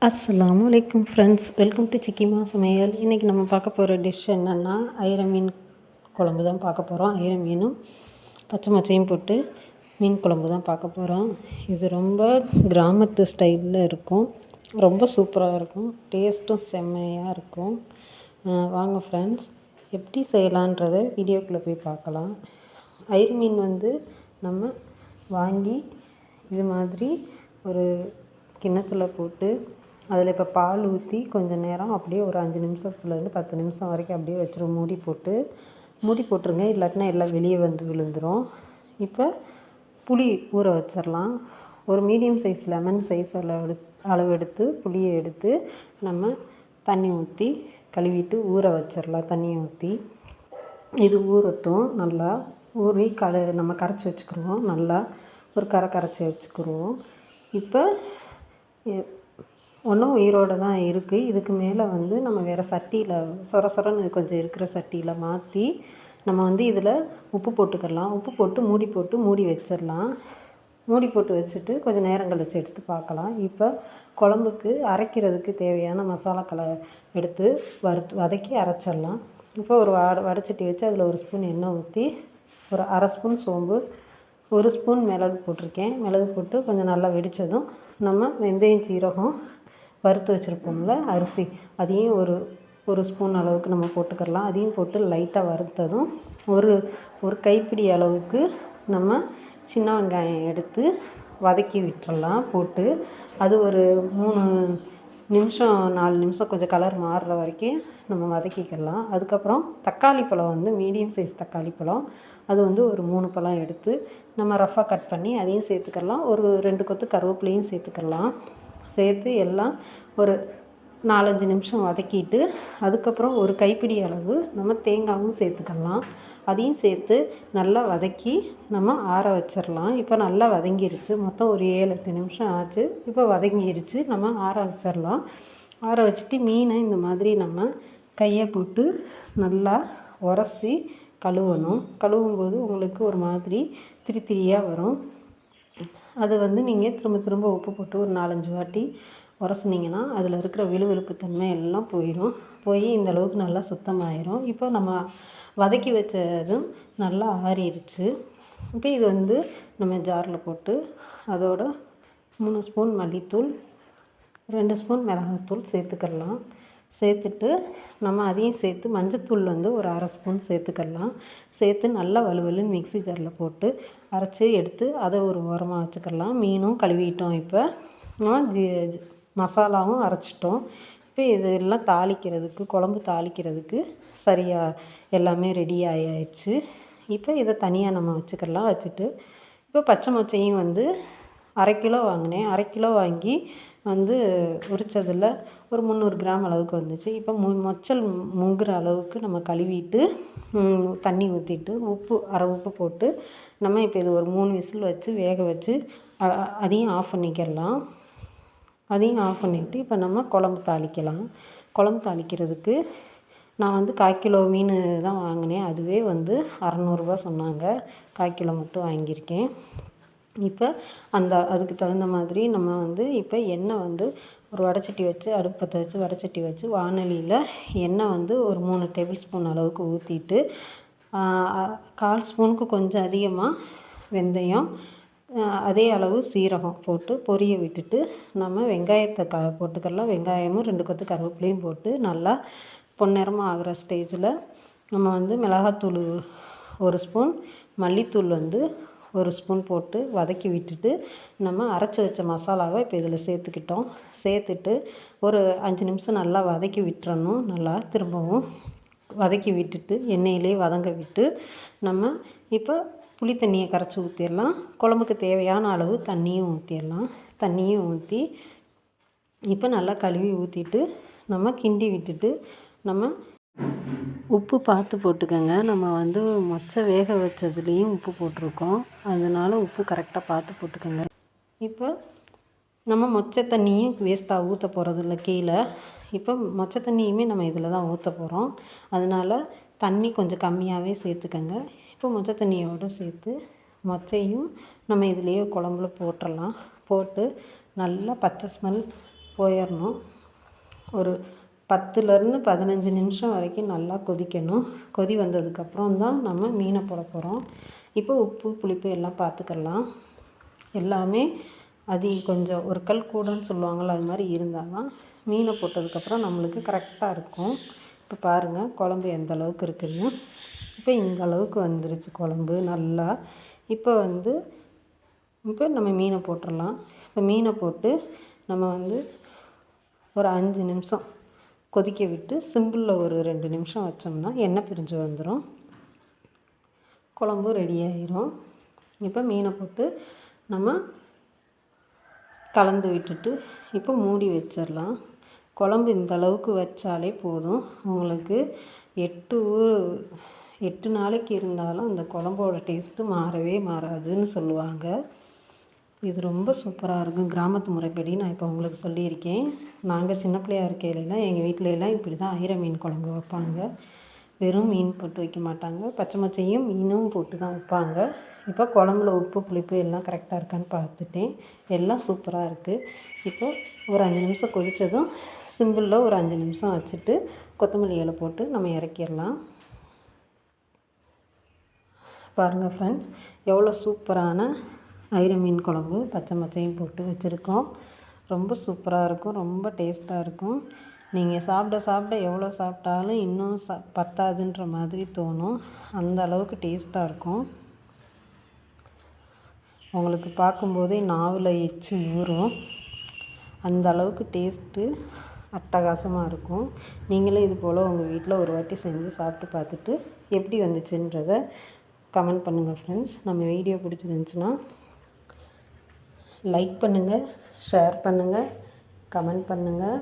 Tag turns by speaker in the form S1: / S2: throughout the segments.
S1: அஸ்ஸலாமு அலைக்கும் friends, welcome to சிக்கிமா சமையல். இன்றைக்கி நம்ம பார்க்க போகிற டிஷ் என்னென்னா ஐர மீன் குழம்பு தான் பார்க்க போகிறோம். ஐர மீனும் பச்சை மொச்சையும் போட்டு மீன் குழம்பு தான் பார்க்க போகிறோம். இது ரொம்ப கிராமத்து ஸ்டைலில் இருக்கும், ரொம்ப சூப்பராக இருக்கும், டேஸ்ட்டும் செம்மையாக இருக்கும். வாங்க ஃப்ரெண்ட்ஸ், எப்படி செய்யலான்றதை வீடியோக்குள்ளே போய் பார்க்கலாம். ஐர மீன் நம்ம வாங்கி இது மாதிரி ஒரு கிண்ணத்தில் போட்டு அதில் இப்போ பால் ஊற்றி கொஞ்சம் நேரம் அப்படியே ஒரு 5 நிமிஷத்துலேருந்து 10 நிமிஷம் வரைக்கும் அப்படியே வச்சுருவோம். மூடி போட்டுருங்க, இல்லாட்டினா எல்லாம் வெளியே வந்து விழுந்துடும். இப்போ புளி ஊற வச்சிடலாம். ஒரு மீடியம் சைஸ் லெமன் சைஸ் அளவு எடுத்து புளியை எடுத்து நம்ம தண்ணி ஊற்றி கழுவிட்டு ஊற வச்சிடலாம். தண்ணியை ஊற்றி இது ஊறட்டும். நல்லா ஊறி நம்ம கரைச்சி வச்சுக்கிடுவோம். நல்லா ஒரு கரைச்சி வச்சுக்கிடுவோம். இப்போ ஒன்றும் உயிரோடு தான் இருக்குது. இதுக்கு மேலே நம்ம வேறு சட்டியில் சொரன்னு கொஞ்சம் இருக்கிற சட்டியில் மாற்றி நம்ம இதில் உப்பு போட்டுக்கலாம். உப்பு போட்டு மூடி வச்சிடலாம். மூடி போட்டு வச்சுட்டு கொஞ்சம் நேரம் கழிச்சு எடுத்து பார்க்கலாம். இப்போ குழம்புக்கு அரைக்கிறதுக்கு தேவையான மசாலாக்களை எடுத்து வதக்கி அரைச்சிடலாம். இப்போ ஒரு வடைச்சட்டி வச்சு அதில் 1 ஸ்பூன் எண்ணெய் ஊற்றி ஒரு அரை ஸ்பூன் சோம்பு, 1 ஸ்பூன் மிளகு போட்டிருக்கேன். மிளகு போட்டு கொஞ்சம் நல்லா வெடித்ததும் நம்ம வெந்தயம் சீரகம் வறுத்து வச்சுருப்போம்ல அரிசி, அதையும் ஒரு ஸ்பூன் அளவுக்கு நம்ம போட்டுக்கலாம். அதையும் போட்டு லைட்டாக வறுத்ததும் ஒரு கைப்பிடி அளவுக்கு நம்ம சின்ன வெங்காயம் எடுத்து வதக்கி விட்டுறலாம். போட்டு அது ஒரு 3 நிமிஷம் 4 நிமிஷம் கொஞ்சம் கலர் மாறுற வரைக்கும் நம்ம வதக்கிக்கலாம். அதுக்கப்புறம் தக்காளி பழம் மீடியம் சைஸ் தக்காளி பழம், அது ஒரு 3 பழம் எடுத்து நம்ம ரஃப்பாக கட் பண்ணி அதையும் சேர்த்துக்கலாம். ஒரு 2 கொத்து கருவேப்பிலையும் சேர்த்துக்கலாம். சேர்த்து எல்லாம் ஒரு 4-5 நிமிஷம் வதக்கிட்டு அதுக்கப்புறம் ஒரு கைப்பிடி அளவு நம்ம தேங்காயும் சேர்த்துக்கலாம். அதையும் சேர்த்து நல்லா வதக்கி நம்ம ஆற வச்சிடலாம். இப்போ நல்லா வதங்கிருச்சு. மொத்தம் ஒரு 7-8 நிமிஷம் ஆச்சு. இப்போ வதங்கிருச்சு. நம்ம ஆற வச்சிடலாம். ஆற வச்சுட்டு மீனை இந்த மாதிரி நம்ம கையை போட்டு நல்லா உரசி கழுவணும். கழுவும்போது உங்களுக்கு ஒரு மாதிரி திரியாக வரும். அது நீங்கள் திரும்ப உப்பு போட்டு ஒரு 4-5 வாட்டி உரசினீங்கன்னா அதில் இருக்கிற விழுவிழுப்பு தன்மை எல்லாம் போய் இந்த அளவுக்கு நல்லா சுத்தமாயிரும். இப்போ நம்ம வதக்கி வச்சதும் நல்லா ஆறிடுச்சு. இப்போ இது நம்ம ஜாரில் போட்டு அதோட 3 ஸ்பூன் மல்லித்தூள், 2 ஸ்பூன் மிளகாத்தூள் சேர்த்துக்கலாம். சேர்த்துட்டு நம்ம அதையும் சேர்த்து மஞ்சத்தூள் ஒரு அரை ஸ்பூன் சேர்த்துக்கலாம். சேர்த்து நல்லா வலுவலுன்னு மிக்ஸி ஜாரில் போட்டு அரைச்சி எடுத்து அதை ஒரு ஓரமாக வச்சுக்கலாம். மீனும் கழுவிட்டோம். இப்போ நம்ம மசாலாவும் அரைச்சிட்டோம். இப்போ இதெல்லாம் தாளிக்கிறதுக்கு, குழம்பு தாளிக்கிறதுக்கு சரியாக எல்லாமே ரெடி ஆகிடுச்சு. இப்போ இதை தனியாக நம்ம வச்சுக்கலாம். வச்சுட்டு இப்போ பச்சை மொச்சையும் 1/2 கிலோ வாங்கினேன். 1/2 கிலோ வாங்கி உரித்ததில் ஒரு 300 கிராம் அளவுக்கு வந்துச்சு. இப்போ மொச்சல் முங்குற அளவுக்கு நம்ம கழுவிட்டு தண்ணி ஊற்றிட்டு அரை உப்பு போட்டு நம்ம இப்போ இது ஒரு 3 விசில் வச்சு வேக வச்சு அதையும் ஆஃப் பண்ணிக்கலாம். அதையும் ஆஃப் பண்ணிவிட்டு இப்போ நம்ம குழம்பு தாளிக்கலாம். குழம்பு தாளிக்கிறதுக்கு நான் 1/4 கிலோ மீன் தான் வாங்கினேன். அதுவே 600 சொன்னாங்க. 1/4 கிலோ மட்டும் வாங்கியிருக்கேன். இப்போ அதுக்கு தகுந்த மாதிரி நம்ம இப்போ எண்ணெய் ஒரு வடைச்சட்டி வச்சு அடுப்பத்தை வச்சு வடைச்சட்டி வச்சு வானலியில் எண்ணெய் ஒரு 3 டேபிள் ஸ்பூன் அளவுக்கு ஊற்றிட்டு 1/4 ஸ்பூனுக்கு கொஞ்சம் அதிகமாக வெந்தயம், அதே அளவு சீரகம் போட்டு பொரிய விட்டுட்டு நம்ம வெங்காயத்தை போட்டுக்கலாம். வெங்காயமும் 2 கொத்து கருவேப்பிலையும் போட்டு நல்லா பொன்னிறமாக ஆகிற ஸ்டேஜில் நம்ம மிளகாத்தூள் 1 ஸ்பூன், மல்லித்தூள் 1 ஸ்பூன் போட்டு வதக்கி விட்டுட்டு நம்ம அரைச்சி வச்ச மசாலாவை இப்போ இதில் சேர்த்துக்கிட்டோம். சேர்த்துட்டு ஒரு 5 நிமிஷம் நல்லா வதக்கி விட்டுறணும். நல்லா திரும்பவும் வதக்கி விட்டுட்டு எண்ணெயிலே வதங்க விட்டு நம்ம இப்போ புளி தண்ணியை கரைச்சி ஊற்றிடலாம். குழம்புக்கு தேவையான அளவு தண்ணியும் ஊற்றிடலாம். தண்ணியும் ஊற்றி இப்போ நல்லா கழுவி ஊற்றிட்டு நம்ம கிண்டி விட்டுட்டு நம்ம உப்பு பார்த்து போட்டுக்கோங்க. நம்ம மொச்சை வேக வச்சதுலேயும் உப்பு போட்டிருக்கோம். அதனால் உப்பு கரெக்டாக பார்த்து போட்டுக்கோங்க. இப்போ நம்ம மொச்சை தண்ணியும் வேஸ்ட்டாக ஊற்ற போகிறதில்ல கீழே. இப்போ மொச்சை தண்ணியுமே நம்ம இதில் தான் ஊற்ற போகிறோம். அதனால் தண்ணி கொஞ்சம் கம்மியாகவே சேர்த்துக்கோங்க. இப்போ மொச்சை தண்ணியோடு சேர்த்து மொச்சையும் நம்ம இதிலேயே குழம்புல போட்டுடலாம். போட்டு நல்லா பச்சை ஸ்மெல் போயிடணும். ஒரு 10லேருந்து 15 நிமிஷம் வரைக்கும் நல்லா கொதிக்கணும். கொதி வந்ததுக்கப்புறம் தான் நம்ம மீனை போட போகிறோம். இப்போ உப்பு புளிப்பு எல்லாம் பார்த்துக்கலாம். எல்லாமே கொஞ்சம் ஒரு கல் கூடன்னு சொல்லுவாங்கள்ல, அது மாதிரி இருந்தால் தான் மீனை போட்டதுக்கப்புறம் நம்மளுக்கு கரெக்டாக இருக்கும். இப்போ பாருங்கள் குழம்பு எந்த அளவுக்கு இருக்குதுன்னு. இப்போ இந்த அளவுக்கு வந்துருச்சு குழம்பு நல்லா. இப்போ நம்ம மீனை போட்டுடலாம். இப்போ மீனை போட்டு நம்ம ஒரு 5 நிமிஷம் கொதிக்க விட்டு சிம்பிளில் ஒரு 2 நிமிஷம் வச்சோம்னா எண்ணெய் பிரிஞ்சு வந்துடும். குழம்பு ரெடி ஆகிரும். இப்போ மீனை போட்டு நம்ம கலந்து விட்டுட்டு இப்போ மூடி வச்சிடலாம். குழம்பு இந்த அளவுக்கு வச்சாலே போதும். உங்களுக்கு 8 நாளைக்கு இருந்தாலும் அந்த குழம்போட டேஸ்ட்டு மாறவே மாறாதுன்னு சொல்லுவாங்க. இது ரொம்ப சூப்பராக இருக்கும். கிராமத்து முறைப்படி நான் இப்போ உங்களுக்கு சொல்லியிருக்கேன். நாங்கள் சின்ன பிள்ளையா இருக்கையிலலாம் எங்கள் வீட்டிலலாம் இப்படி தான் ஐர மீன் குழம்பு வைப்பாங்க. வெறும் மீன் போட்டு வைக்க மாட்டாங்க, பச்சை மொச்சையும் மீனும் போட்டு தான் வைப்பாங்க. இப்போ குழம்புல உப்பு புளிப்பு எல்லாம் கரெக்டாக இருக்கான்னு பார்த்துட்டேன். எல்லாம் சூப்பராக இருக்குது. இப்போ ஒரு 5 நிமிஷம் கொதித்ததும் சிம்பிளில் ஒரு 5 நிமிஷம் வச்சுட்டு கொத்தமல்லி இலை போட்டு நம்ம இறக்கிடலாம். பாருங்கள் ஃப்ரெண்ட்ஸ், எவ்வளோ சூப்பரான ஐர மீன் குழம்பு பச்சை மொச்சையும் போட்டு வச்சுருக்கோம். ரொம்ப சூப்பராக இருக்கும், ரொம்ப டேஸ்ட்டாக இருக்கும். நீங்கள் சாப்பிட சாப்பிட எவ்வளோ சாப்பிட்டாலும் இன்னும் பத்தாதுன்ற மாதிரி தோணும். அந்த அளவுக்கு டேஸ்ட்டாக இருக்கும். உங்களுக்கு பார்க்கும்போதே நாவில் எச்சி ஊறும். அந்த அளவுக்கு டேஸ்ட்டு அட்டகாசமாக இருக்கும். நீங்களும் இது போல் உங்கள் வீட்டில் ஒரு வாட்டி செஞ்சு சாப்பிட்டு பார்த்துட்டு எப்படி வந்துச்சுன்றதை கமெண்ட் பண்ணுங்கள் ஃப்ரெண்ட்ஸ். நம்ம வீடியோ பிடிச்சிருந்துச்சுன்னா லைக் பண்ணுங்கள், ஷேர் பண்ணுங்கள், கமெண்ட் பண்ணுங்கள்.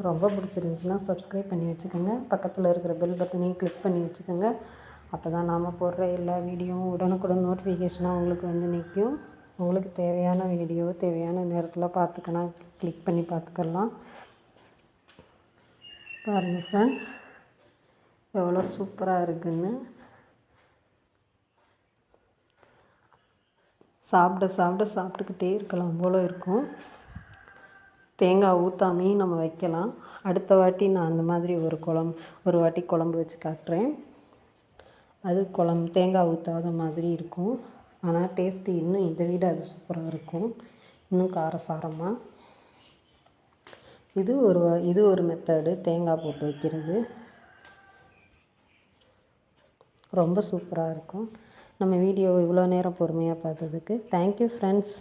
S1: ரொம்ப பிடிச்சிருந்துச்சுன்னா சப்ஸ்கிரைப் பண்ணி வச்சுக்கோங்க. பக்கத்தில் இருக்கிற பெல் பட்டனையும் கிளிக் பண்ணி வச்சுக்கோங்க. அப்போ தான் நாம் போடுற எல்லா வீடியோவும் உடனுக்குடன் நோட்டிஃபிகேஷனாக உங்களுக்கு நிற்கும். உங்களுக்கு தேவையான வீடியோ தேவையான நேரத்தில் பார்த்துக்கலாம், கிளிக் பண்ணி பார்த்துக்கலாம். பாருங்கள் ஃப்ரெண்ட்ஸ், எவ்வளோ சூப்பராக இருக்குதுன்னு. சாப்பிட்டுக்கிட்டே இருக்கலாம் போல் இருக்கும். தேங்காய் ஊற்றாமையும் நம்ம வைக்கலாம். அடுத்த வாட்டி நான் அந்த மாதிரி ஒரு வாட்டி குழம்பு வச்சு காட்டுறேன். அது தேங்காய் ஊற்றாத மாதிரி இருக்கும். ஆனால் டேஸ்ட்டு இன்னும் இதை விட அது சூப்பராக இருக்கும், இன்னும் காரசாரமாக. இது ஒரு மெத்தடு தேங்காய் போட்டு வைக்கிறது. ரொம்ப சூப்பராக இருக்கும். நம்ம வீடியோவை இவ்வளோ நேரம் பொறுமையாக பார்த்ததுக்கு தேங்க்யூ ஃப்ரெண்ட்ஸ்.